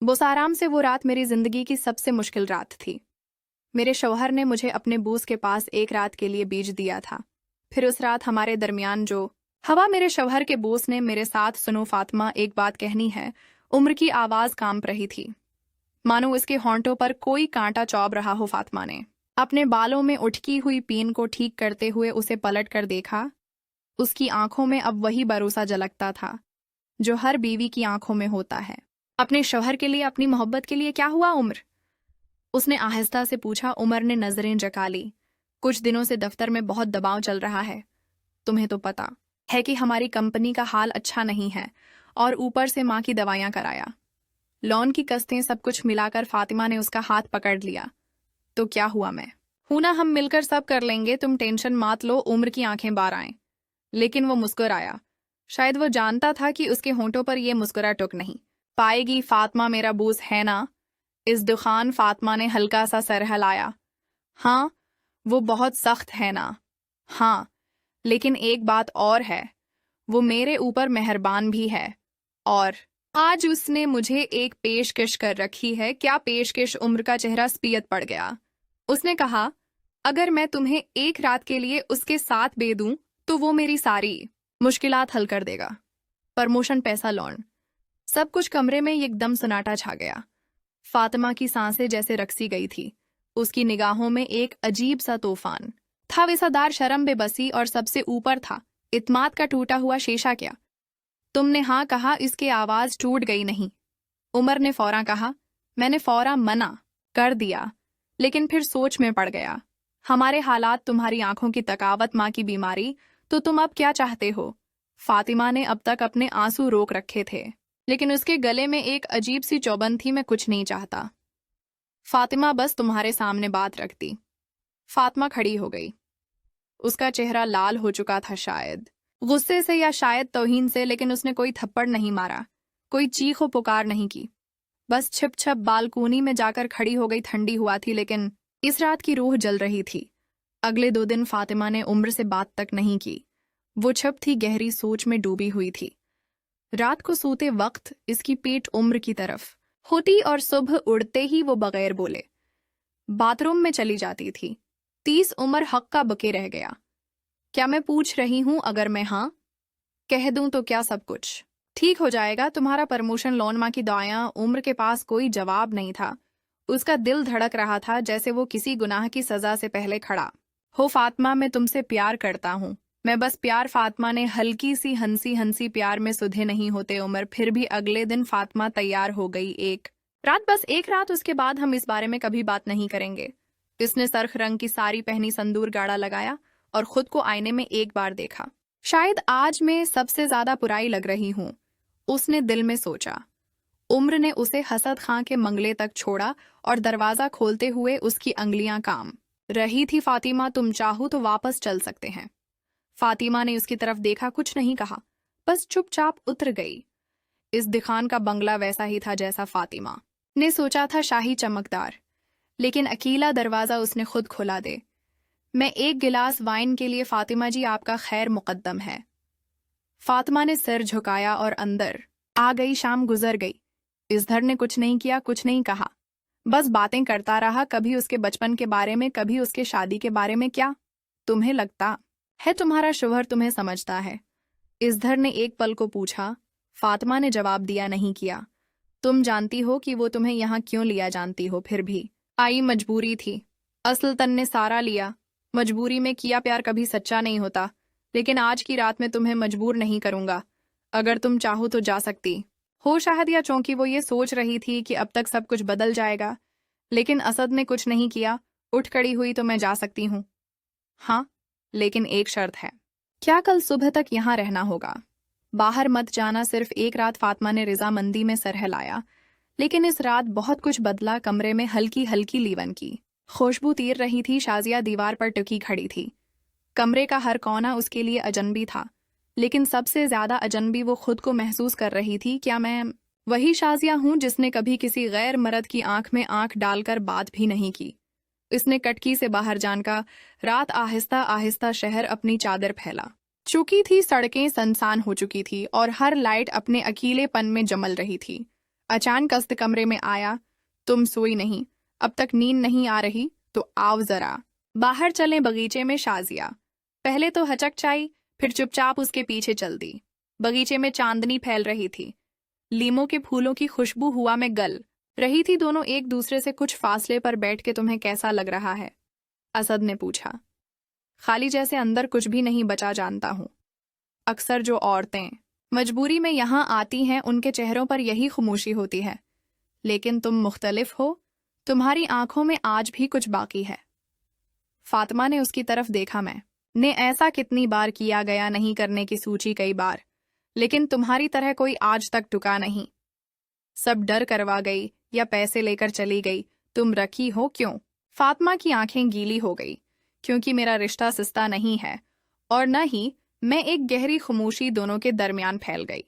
बोसाराम से वो रात मेरी जिंदगी की सबसे मुश्किल रात थी। मेरे शौहर ने मुझे अपने बूस के पास एक रात के लिए बीज दिया था। फिर उस रात हमारे दरमियान जो हवा, मेरे शौहर के बूस ने मेरे साथ, सुनो फातिमा, एक बात कहनी है। उम्र की आवाज कांप रही थी, मानो उसके होंठों पर कोई कांटा चौब रहा हो। फातिमा ने अपने बालों में उठकी हुई पीन को ठीक करते हुए उसे पलट कर देखा। उसकी आंखों में अब वही भरोसा झलकता था जो हर बीवी की आंखों में होता है। अपने शौहर के लिए, अपनी मोहब्बत के लिए क्या हुआ उम्र? उसने आहिस्ता से पूछा। उमर ने नजरें झुका ली। कुछ दिनों से दफ्तर में बहुत दबाव चल रहा है। तुम्हें तो पता है कि हमारी कंपनी का हाल अच्छा नहीं है, और ऊपर से माँ की दवाइयां कराया, लोन की किस्तें, सब कुछ मिलाकर। फातिमा ने उसका हाथ पकड़ लिया। तो क्या हुआ? मैं हूं ना, हम मिलकर सब कर लेंगे, तुम टेंशन मत लो। उम्र की आंखें बाहर आए, लेकिन वो मुस्कुराया। शायद वो जानता था कि उसके होंठों पर यह मुस्कुरा टुक नहीं पाएगी। फातिमा, मेरा बूस है ना? इस दुखान। फातिमा ने हल्का सा सर हिलाया। हाँ, वो बहुत सख्त है ना? हाँ, लेकिन एक बात और है, वो मेरे ऊपर मेहरबान भी है। और आज उसने मुझे एक पेशकश कर रखी है। क्या पेशकश? उम्र का चेहरा स्पीयत पड़ गया। उसने कहा, अगर मैं तुम्हें एक रात के लिए उसके साथ दे दूं तो वो मेरी सारी मुश्किलात हल कर देगा। प्रमोशन, पैसा, लोन, सब कुछ। कमरे में एकदम सन्नाटा छा गया। फातिमा की सांसें जैसे रकसी गई थी। उसकी निगाहों में एक अजीब सा तूफान था, विसादार शर्म, बेबसी, और सबसे ऊपर था इत्माद का टूटा हुआ शीशा। क्या तुमने हाँ कहा? इसकी आवाज टूट गई। नहीं, उमर ने फौरन कहा। मैंने फौरन मना कर दिया, लेकिन फिर सोच में पड़ गया। हमारे हालात, तुम्हारी आंखों की तकावत, माँ की बीमारी, तो तुम अब क्या चाहते हो? फातिमा ने अब तक अपने आंसू रोक रखे थे, लेकिन उसके गले में एक अजीब सी चौबन थी। मैं कुछ नहीं चाहता फातिमा, बस तुम्हारे सामने बात रखती। फातिमा खड़ी हो गई। उसका चेहरा लाल हो चुका था, शायद गुस्से से या शायद तौहीन से, लेकिन उसने कोई थप्पड़ नहीं मारा, कोई चीखो पुकार नहीं की। बस छिप छप बालकोनी में जाकर खड़ी हो गई। ठंडी हुआ थी, लेकिन इस रात की रूह जल रही थी। अगले 2 दिन फातिमा ने उम्र से बात तक नहीं की। वो छप थी, गहरी सोच में डूबी हुई थी। रात को सोते वक्त इसकी पीठ उम्र की तरफ होती और सुबह उड़ते ही वो बगैर बोले बाथरूम में चली जाती थी। 30 उम्र हक का बके रह गया। क्या मैं पूछ रही हूं, अगर मैं हाँ कह दूं तो क्या सब कुछ ठीक हो जाएगा? तुम्हारा प्रमोशन, लोन, माँ की दवाएं। उम्र के पास कोई जवाब नहीं था। उसका दिल धड़क रहा था जैसे वो किसी गुनाह की सजा से पहले खड़ा हो। फातिमा, मैं तुमसे प्यार करता हूं, मैं बस प्यार। फातिमा ने हल्की सी हंसी हंसी। प्यार में सुधे नहीं होते उमर। फिर भी अगले दिन फातिमा तैयार हो गई। एक रात, बस एक रात, उसके बाद हम इस बारे में कभी बात नहीं करेंगे। इसने सरख रंग की साड़ी पहनी, संदूर गाड़ा लगाया और खुद को आईने में एक बार देखा। शायद आज मैं सबसे ज्यादा बुराई लग रही हूं, उसने दिल में सोचा। उम्र ने उसे हसद खां के मंगले तक छोड़ा और दरवाजा खोलते हुए उसकी अंगलियां काम रही थी। फातिमा, तुम चाहो तो वापस चल सकते हैं। फातिमा ने उसकी तरफ देखा, कुछ नहीं कहा, बस चुपचाप उतर गई। इस दिखान का बंगला वैसा ही था जैसा फातिमा ने सोचा था, शाही, चमकदार, लेकिन अकेला दरवाजा उसने खुद खोला दे। मैं एक गिलास वाइन के लिए? फातिमा जी, आपका खैर मुकद्दम है। फातिमा ने सिर झुकाया और अंदर आ गई। शाम गुजर गई। इजहर ने कुछ नहीं किया, कुछ नहीं कहा, बस बातें करता रहा। कभी उसके बचपन के बारे में, कभी उसके शादी के बारे में। क्या तुम्हें लगता है तुम्हारा शौहर तुम्हें समझता है? इजहर ने एक पल को पूछा। फातिमा ने जवाब दिया, नहीं किया। तुम जानती हो कि वो तुम्हें यहाँ क्यों लिया? जानती हो? फिर भी आई, मजबूरी थी। असलतन ने सारा लिया। मजबूरी में किया प्यार कभी सच्चा नहीं होता। लेकिन आज की रात में तुम्हें मजबूर नहीं करूंगा। अगर तुम चाहो तो जा सकती हो। शायद या चौंकी वो ये सोच रही थी कि अब तक सब कुछ बदल जाएगा, लेकिन असद ने कुछ नहीं किया। उठ खड़ी हुई, तो मैं जा सकती हूँ। हाँ, लेकिन एक शर्त है। क्या कल सुबह तक यहाँ रहना होगा? बाहर मत जाना, सिर्फ एक रात। फातिमा ने रजामंदी में सर हिलाया। लेकिन इस रात बहुत कुछ बदला। कमरे में हल्की हल्की लीवन की खुशबू तीर रही थी। शाजिया दीवार पर टिकी खड़ी थी। कमरे का हर कोना उसके लिए अजनबी था, लेकिन सबसे ज्यादा अजनबी वो खुद को महसूस कर रही थी। क्या मैं वही शाजिया हूं जिसने कभी किसी गैर मर्द की आंख में आंख डालकर बात भी नहीं की? इसने कटकी से बाहर जानका। रात आहिस्ता आहिस्ता शहर अपनी चादर फैला चुकी थी। सड़कें सुनसान हो चुकी थी और हर लाइट अपने अकेलेपन में जमल रही थी। अचानक असद कमरे में आया। तुम सोई नहीं, अब तक नींद नहीं आ रही तो आओ जरा बाहर चलें बगीचे में। शाजिया पहले तो हचकचाई, फिर चुपचाप उसके पीछे चल दी। बगीचे में चांदनी फैल रही थी, लीमों के फूलों की खुशबू हुआ में गल रही थी। दोनों एक दूसरे से कुछ फासले पर बैठ के तुम्हें कैसा लग रहा है? असद ने पूछा। खाली जैसे अंदर कुछ भी नहीं बचा जानता हूं। अक्सर जो औरतें मजबूरी में यहां आती हैं उनके चेहरों पर यही खामोशी होती है, लेकिन तुम मुख्तलिफ हो। तुम्हारी आंखों में आज भी कुछ बाकी है। फातिमा ने उसकी तरफ देखा। मैं ने ऐसा कितनी बार किया गया नहीं करने की सूची कई बार, लेकिन तुम्हारी तरह कोई आज तक टुका नहीं। सब डर करवा गई या पैसे लेकर चली गई, तुम रखी हो क्यों? फातिमा की आंखें गीली हो गई। क्योंकि मेरा रिश्ता सस्ता नहीं है, और न ही मैं। एक गहरी खामोशी दोनों के दरमियान फैल गई।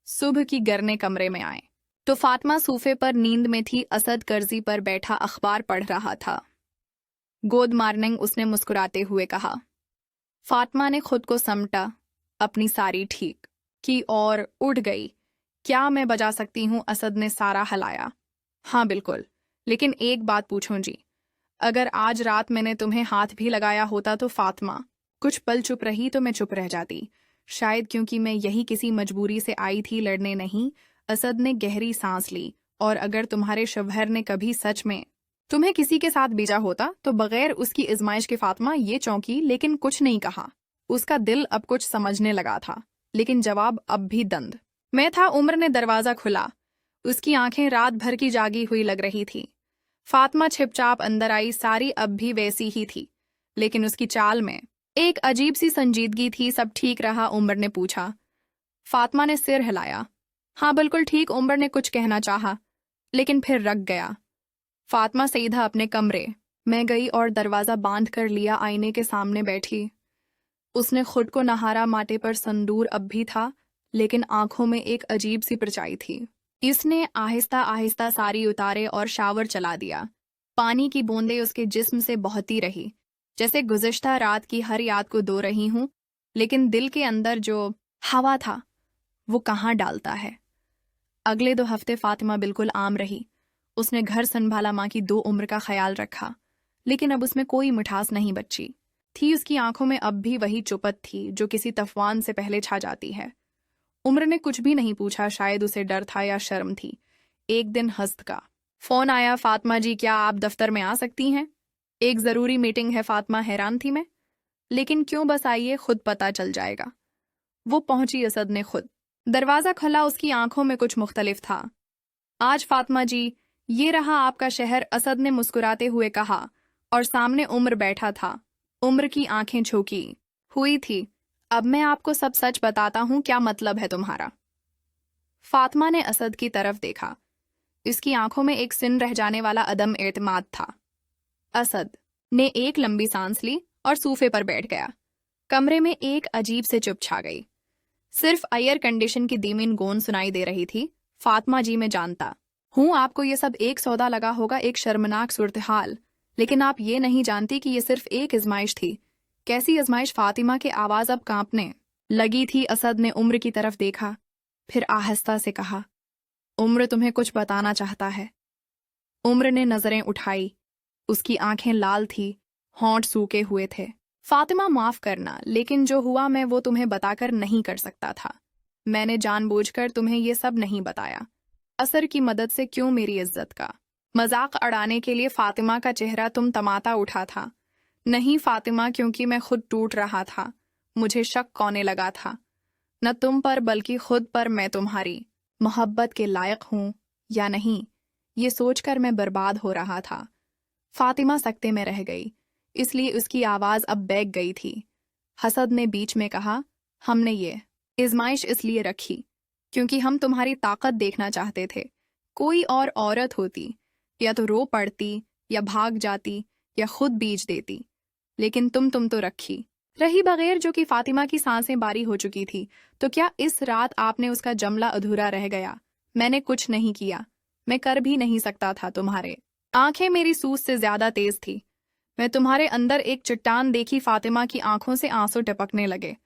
सुबह की गरने कमरे में आए तो फातिमा सोफे पर नींद में थी। असद कर्जी पर बैठा अखबार पढ़ रहा था। गुड मॉर्निंग, उसने मुस्कुराते हुए कहा। फातिमा ने खुद को समटा, अपनी सारी ठीक की और उठ गई। क्या मैं बजा सकती हूँ? असद ने सारा हिलाया। हाँ बिल्कुल, लेकिन एक बात पूछूं जी, अगर आज रात मैंने तुम्हें हाथ भी लगाया होता तो? फातिमा कुछ पल चुप रही। तो मैं चुप रह जाती, शायद क्योंकि मैं यही किसी मजबूरी से आई थी, लड़ने नहीं। असद ने गहरी सांस ली। और अगर तुम्हारे शौहर ने कभी सच में तुम्हें किसी के साथ भेजा होता तो? बगैर उसकी इजमाइश के फातिमा ये चौंकी, लेकिन कुछ नहीं कहा। उसका दिल अब कुछ समझने लगा था, लेकिन जवाब अब भी दंद मैं था। उम्र ने दरवाजा खुला। उसकी आंखें रात भर की जागी हुई लग रही थी। फातिमा छिपचाप अंदर आई। सारी अब भी वैसी ही थी, लेकिन उसकी चाल में एक अजीब सी संजीदगी थी। सब ठीक रहा? उम्र ने पूछा। फातिमा ने सिर हिलाया। हाँ बिल्कुल ठीक। उम्र ने कुछ कहना चाहा, लेकिन फिर रख गया। फातिमा सीधा अपने कमरे में गई और दरवाजा बांध कर लिया। आईने के सामने बैठी। उसने खुद को नहारा। माथे पर संदूर अब भी था, लेकिन आंखों में एक अजीब सी परछाई थी। इसने आहिस्ता आहिस्ता सारी उतारे और शावर चला दिया। पानी की बूंदें उसके जिस्म से बहती रही, जैसे गुज़िश्ता रात की हर याद को धो रही हूं। लेकिन दिल के अंदर जो हवा था वो कहाँ डालता है। अगले 2 हफ्ते फातिमा बिल्कुल आम रही। उसने घर संभाला, माँ की 2 उम्र का ख्याल रखा, लेकिन अब उसमें कोई मिठास नहीं बची थी। उसकी आंखों में अब भी वही चुपत थी जो किसी तूफान से पहले छा जाती है। उम्र ने कुछ भी नहीं पूछा, शायद उसे डर था या शर्म थी। एक दिन हस्त का फोन आया। फातिमा जी, क्या आप दफ्तर में आ सकती हैं? एक जरूरी मीटिंग है। फातिमा हैरान थी। मैं? लेकिन क्यों? बस आइए, खुद पता चल जाएगा। वो पहुंची। असद ने खुद दरवाजा खोला। उसकी आंखों में कुछ मुख्तलिफ था। आज फातिमा जी, ये रहा आपका शहर, असद ने मुस्कुराते हुए कहा। और सामने उम्र बैठा था। उम्र की आंखें झोंकी हुई थी। अब मैं आपको सब सच बताता हूं, क्या मतलब है तुम्हारा? फातिमा ने असद की तरफ देखा। इसकी आंखों में एक सिन रह जाने वाला अदम एतमाद था। असद ने एक लंबी सांस ली और सोफे पर बैठ गया। कमरे में एक अजीब से चुप छा गई। सिर्फ एयर कंडीशन की धीमी गूंज सुनाई दे रही थी। फातिमा जी, मैं जानता हूं आपको ये सब एक सौदा लगा होगा, एक शर्मनाक सूरत हाल, लेकिन आप ये नहीं जानती कि ये सिर्फ एक आजमाइश थी। कैसी आजमाइश? फातिमा की आवाज अब कांपने लगी थी। असद ने उम्र की तरफ देखा, फिर आहिस्ता से कहा, उम्र तुम्हें कुछ बताना चाहता है। उम्र ने नजरें उठाई। उसकी आंखें लाल थी, होंठ सूखे हुए थे। फातिमा, माफ करना, लेकिन जो हुआ मैं वो तुम्हें बताकर नहीं कर सकता था। मैंने जानबूझकर तुम्हें ये सब नहीं बताया। असर की मदद से क्यों? मेरी इज्जत का मजाक अड़ाने के लिए? फातिमा का चेहरा तुम तमाता उठा था। नहीं फातिमा, क्योंकि मैं खुद टूट रहा था। मुझे शक होने लगा था, न तुम पर बल्कि खुद पर। मैं तुम्हारी मोहब्बत के लायक हूं या नहीं, ये सोचकर मैं बर्बाद हो रहा था। फातिमा सकते में रह गई, इसलिए उसकी आवाज अब बैग गई थी। हसद ने बीच में कहा, हमने ये आजमाइश इसलिए रखी क्योंकि हम तुम्हारी ताकत देखना चाहते थे। कोई और औरत होती, या तो रो पड़ती, या भाग जाती, या खुद बीज देती, लेकिन तुम तो रखी रही बगैर। जो कि फातिमा की सांसें बारी हो चुकी थी। तो क्या इस रात आपने उसका जमला अधूरा रह गया? मैंने कुछ नहीं किया, मैं कर भी नहीं सकता था। तुम्हारे आंखें मेरी सूज से ज्यादा तेज थी। मैं तुम्हारे अंदर एक चट्टान देखी। फातिमा की आंखों से आंसू टपकने लगे।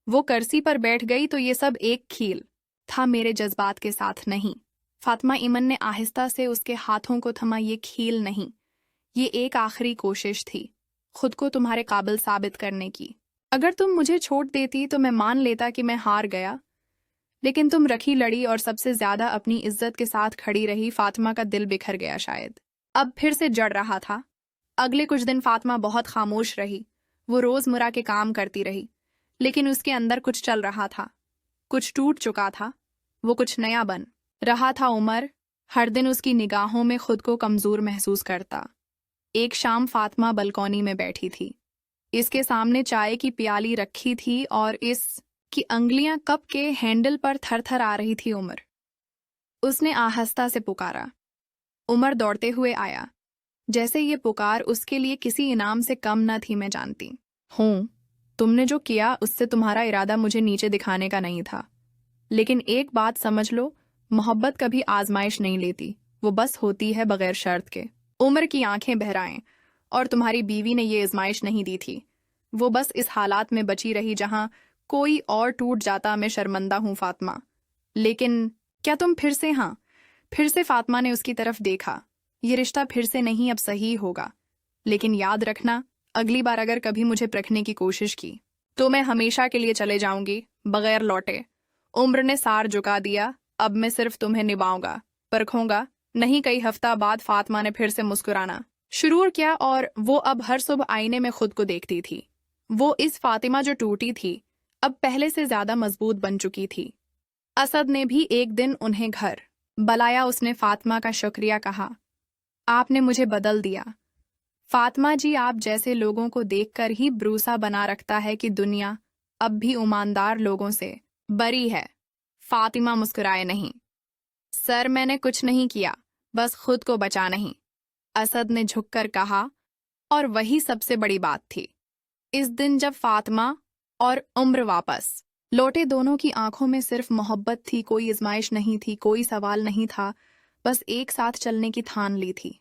वो कुर्सी पर बैठ गई। तो ये सब एक खेल था, मेरे जज्बात के साथ नहीं। फातिमा ईमन ने आहिस्ता से उसके हाथों को थमा। ये खेल नहीं, ये एक आखिरी कोशिश थी, खुद को तुम्हारे काबिल साबित करने की। अगर तुम मुझे छोड़ देती तो मैं मान लेता कि मैं हार गया, लेकिन तुम रखी लड़ी और सबसे ज्यादा अपनी इज्जत के साथ खड़ी रही। फातिमा का दिल बिखर गया, शायद अब फिर से जड़ रहा था। अगले कुछ दिन फातिमा बहुत खामोश रही। वो रोजमर्रा के काम करती रही, लेकिन उसके अंदर कुछ चल रहा था। कुछ टूट चुका था, वो कुछ नया बन रहा था। उमर हर दिन उसकी निगाहों में खुद को कमजोर महसूस करता। एक शाम फातिमा बलकॉनी में बैठी थी। इसके सामने चाय की प्याली रखी थी और इसकी अंगुलियां कप के हैंडल पर थर-थर आ रही थी। उमर, उसने आहिस्ता से पुकारा। उमर दौड़ते हुए आया। जैसे ये पुकार उसके लिए किसी इनाम से कम न थी। मैं जानती हूँ तुमने जो किया उससे तुम्हारा इरादा मुझे नीचे दिखाने का नहीं था, लेकिन एक बात समझ लो, मोहब्बत कभी आजमाइश नहीं लेती, वो बस होती है बगैर शर्त के। उमर की आंखें बहराएं। और तुम्हारी बीवी ने ये आजमाइश नहीं दी थी, वो बस इस हालात में बची रही जहां कोई और टूट जाता। मैं शर्मिंदा हूं फातिमा, लेकिन क्या तुम फिर से? हाँ, फिर से फातिमा ने उसकी तरफ देखा। ये रिश्ता फिर से नहीं अब सही होगा, लेकिन याद रखना, अगली बार अगर कभी मुझे परखने की कोशिश की तो मैं हमेशा के लिए चले जाऊंगी बगैर लौटे। उम्र ने सार झुका दिया। अब मैं सिर्फ तुम्हें निभाऊंगा, परखूंगा नहीं। कई हफ्ता बाद फातिमा ने फिर से मुस्कुराना शुरू किया और वो अब हर सुबह आईने में खुद को देखती थी। वो इस फातिमा जो टूटी थी अब पहले से ज्यादा मजबूत बन चुकी थी। असद ने भी एक दिन उन्हें घर बुलाया। उसने फातिमा का शुक्रिया कहा, आपने मुझे बदल दिया। फातिमा जी, आप जैसे लोगों को देखकर ही भरोसा बना रखता है कि दुनिया अब भी ईमानदार लोगों से बरी है। फातिमा मुस्कुराए नहीं। सर, मैंने कुछ नहीं किया, बस खुद को बचा नहीं, असद ने झुककर कहा। और वही सबसे बड़ी बात थी। इस दिन जब फातिमा और उम्र वापस लौटे, दोनों की आंखों में सिर्फ मोहब्बत थी। कोई आजमाइश नहीं थी, कोई सवाल नहीं था, बस एक साथ चलने की ठान ली थी।